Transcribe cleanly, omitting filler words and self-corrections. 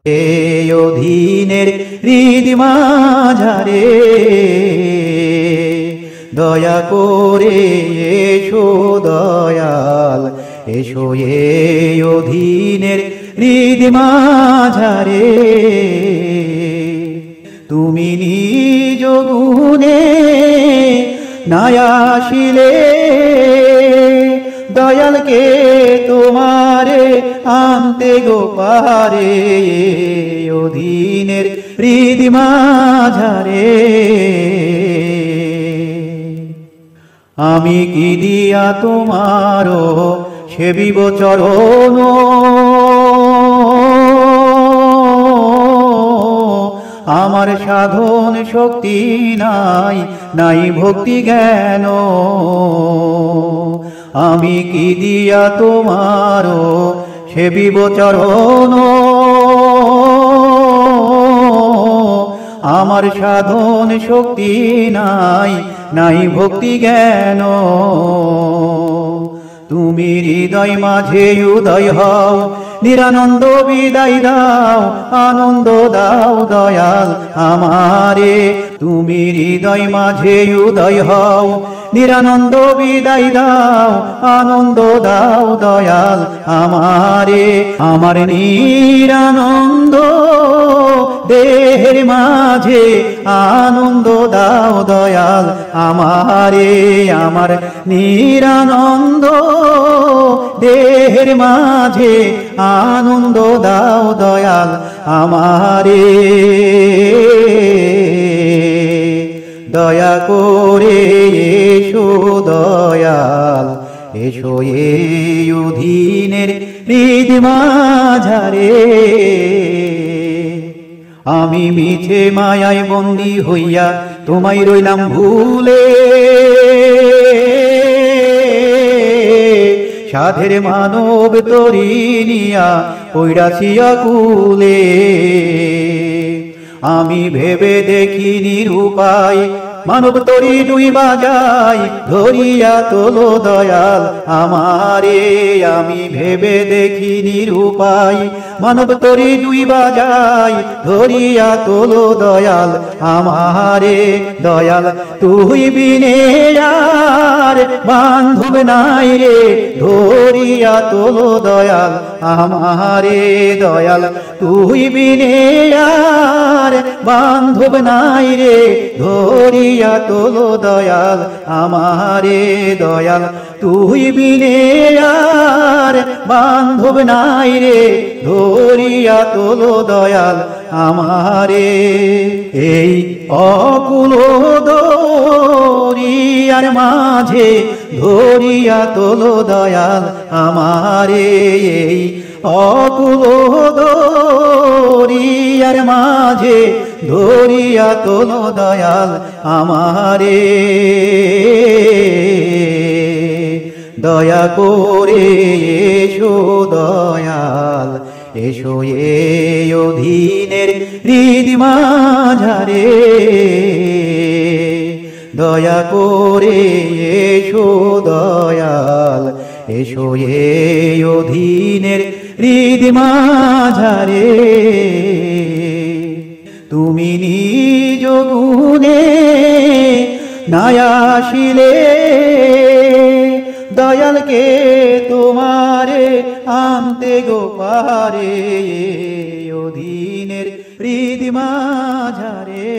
এই অধীনের হৃদ মাঝারে দয়া করে এসো দয়াল, এসো এই অধীনের হৃদ মাঝারে। তুমি নিজ গুণে নায়াসিলে দয়ালকে তোমারে আনতে গোপারে অধীনের হৃদ মাঝারে। আমি কি দিয়া তোমারও সেবিব চরণ, আমার সাধন শক্তি নাই, নাই ভক্তি জ্ঞান। আমি কি দিয়া তোমারও সেবিব চরণ, আমার সাধন শক্তি নাই, নাই ভক্তি জ্ঞান। তুমি হৃদয় মাঝে উদয় হও, নিরানন্দ বিদায় দাও, আনন্দ দাও দয়াল আমারে। তুমি হৃদয় মাঝে উদয় হও, নিরানন্দ বিদায় দাও, আনন্দ দাও দয়াল আমারে। আমার নিরানন্দ দেহের মাঝে আনন্দ দাও দয়াল আমারে। আমার নিরানন্দ দেহের মাঝে আনন্দ দাও দয়াল আমারে। দয়া করে এসো দয়াল, এসো এই অধীনের হৃদ মাঝারে। আমি মিছে মায়ায় বন্দী হইয়া তোমায় রইলাম ভুলে, সাধের মানব তরি নিয়া পইড়াছি আকুলে। আমি ভেবে দেখি নিরুপায়, মানব তরি ডুইবা যায়, ধরিয়া তোলো দয়াল আমারে। আমি ভেবে দেখি নিরুপায়, মানব তরি ডুইবা যায়, ধরিয়া তোলো দয়াল আমারে। দয়াল তুই বিনে আর বান্ধব নাই রে, ধরিয়া তোলো দয়াল আমারে। দয়াল তুই বিনে আর বান্ধব নাই রে, ধরিয়া তোলো দয়াল আমারে। দয়াল তুই বিনে আর বান্ধব নাই রে, ধরিয়া তোলো দয়াল আমারে। এই অকুল দরিয়ার মাঝে ধরিয়া তোলো দয়াল আমারে। এই অকুল দরিয়ার মাঝে ধরিয়া তোলো দয়াল আমারে। দয়া করে এসো দয়াল, এসো এই অধীনের হৃদ মাঝারে। দয়া করে এসো দয়াল, এসো এই অধীনের হৃদ মাঝারে। তুমি নিজ গুণে নায়াসিলে দয়ালকে তোমারে আনতে গোপারে অধীনের হৃদ মাঝারে।